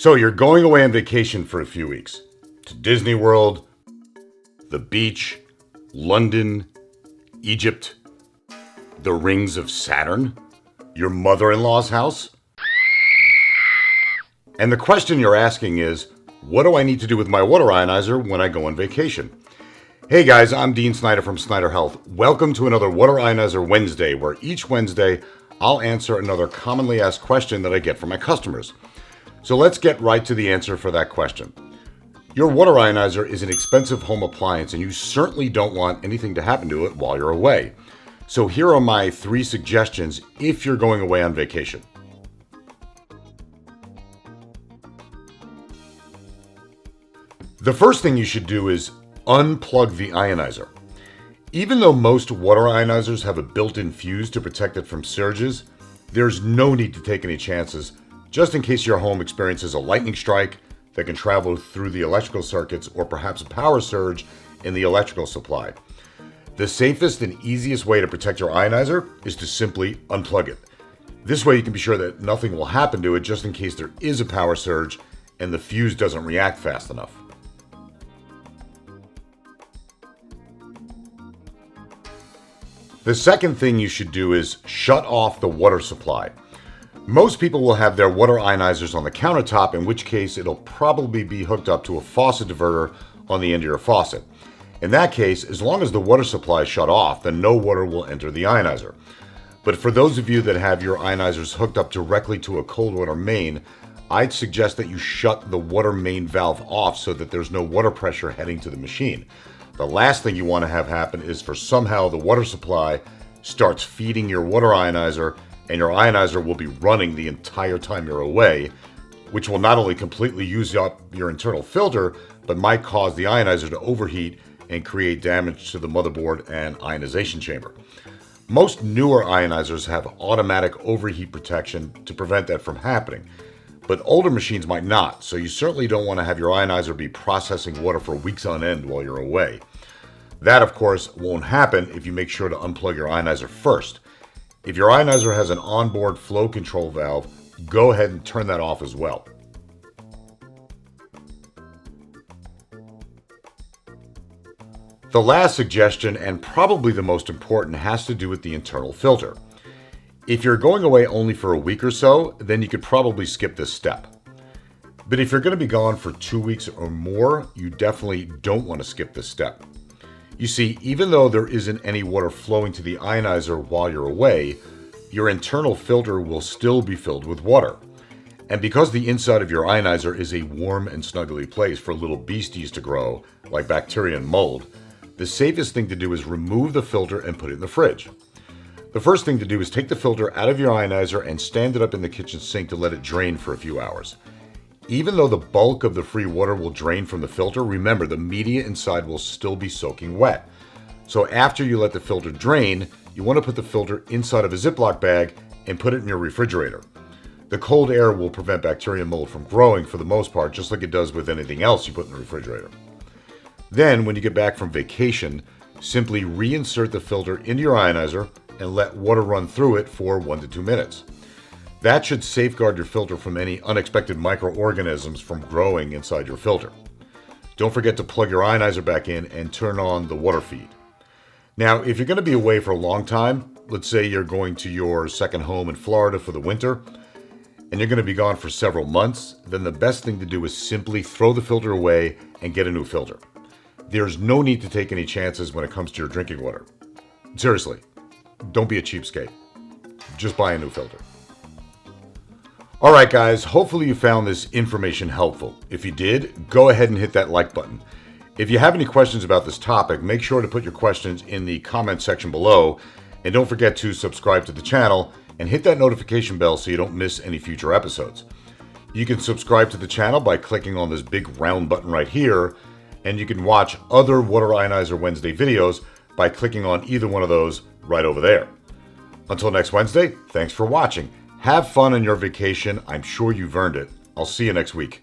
So you're going away on vacation for a few weeks to Disney World, the beach, London, Egypt, the rings of Saturn, your mother-in-law's house. And the question you're asking is, what do I need to do with my water ionizer when I go on vacation? Hey guys, I'm Dean Snyder from SnyderHealth. Welcome to another Water Ionizer Wednesday, where each Wednesday I'll answer another commonly asked question that I get from my customers. So let's get right to the answer for that question. Your water ionizer is an expensive home appliance, and you certainly don't want anything to happen to it while you're away. So here are my 3 suggestions if you're going away on vacation. The first thing you should do is unplug the ionizer. Even though most water ionizers have a built-in fuse to protect it from surges, there's no need to take any chances, just in case your home experiences a lightning strike that can travel through the electrical circuits or perhaps a power surge in the electrical supply. The safest and easiest way to protect your ionizer is to simply unplug it. This way you can be sure that nothing will happen to it just in case there is a power surge and the fuse doesn't react fast enough. The second thing you should do is shut off the water supply. Most people will have their water ionizers on the countertop, in which case it'll probably be hooked up to a faucet diverter on the end of your faucet. In that case, as long as the water supply is shut off, then no water will enter the ionizer. But for those of you that have your ionizers hooked up directly to a cold water main, I'd suggest that you shut the water main valve off so that there's no water pressure heading to the machine. The last thing you want to have happen is for somehow the water supply starts feeding your water ionizer, and your ionizer will be running the entire time you're away, which will not only completely use up your internal filter, but might cause the ionizer to overheat and create damage to the motherboard and ionization chamber. Most newer ionizers have automatic overheat protection to prevent that from happening, but older machines might not, so you certainly don't want to have your ionizer be processing water for weeks on end while you're away. That, of course, won't happen if you make sure to unplug your ionizer first. If your ionizer has an onboard flow control valve, go ahead and turn that off as well. The last suggestion, and probably the most important, has to do with the internal filter. If you're going away only for a week or so, then you could probably skip this step. But if you're going to be gone for 2 weeks or more, you definitely don't want to skip this step. You see, even though there isn't any water flowing to the ionizer while you're away, your internal filter will still be filled with water. And because the inside of your ionizer is a warm and snuggly place for little beasties to grow, like bacteria and mold, the safest thing to do is remove the filter and put it in the fridge. The first thing to do is take the filter out of your ionizer and stand it up in the kitchen sink to let it drain for a few hours. Even though the bulk of the free water will drain from the filter, remember the media inside will still be soaking wet. So after you let the filter drain, you want to put the filter inside of a Ziploc bag and put it in your refrigerator. The cold air will prevent bacteria and mold from growing for the most part, just like it does with anything else you put in the refrigerator. Then, when you get back from vacation, simply reinsert the filter into your ionizer and let water run through it for 1 to 2 minutes. That should safeguard your filter from any unexpected microorganisms from growing inside your filter. Don't forget to plug your ionizer back in and turn on the water feed. Now, if you're going to be away for a long time, let's say you're going to your second home in Florida for the winter, and you're going to be gone for several months, then the best thing to do is simply throw the filter away and get a new filter. There's no need to take any chances when it comes to your drinking water. Seriously, don't be a cheapskate. Just buy a new filter. Alright guys, hopefully you found this information helpful. If you did, go ahead and hit that like button. If you have any questions about this topic, make sure to put your questions in the comment section below, and don't forget to subscribe to the channel and hit that notification bell so you don't miss any future episodes. You can subscribe to the channel by clicking on this big round button right here, and you can watch other Water Ionizer Wednesday videos by clicking on either one of those right over there. Until next Wednesday, thanks for watching. Have fun on your vacation. I'm sure you've earned it. I'll see you next week.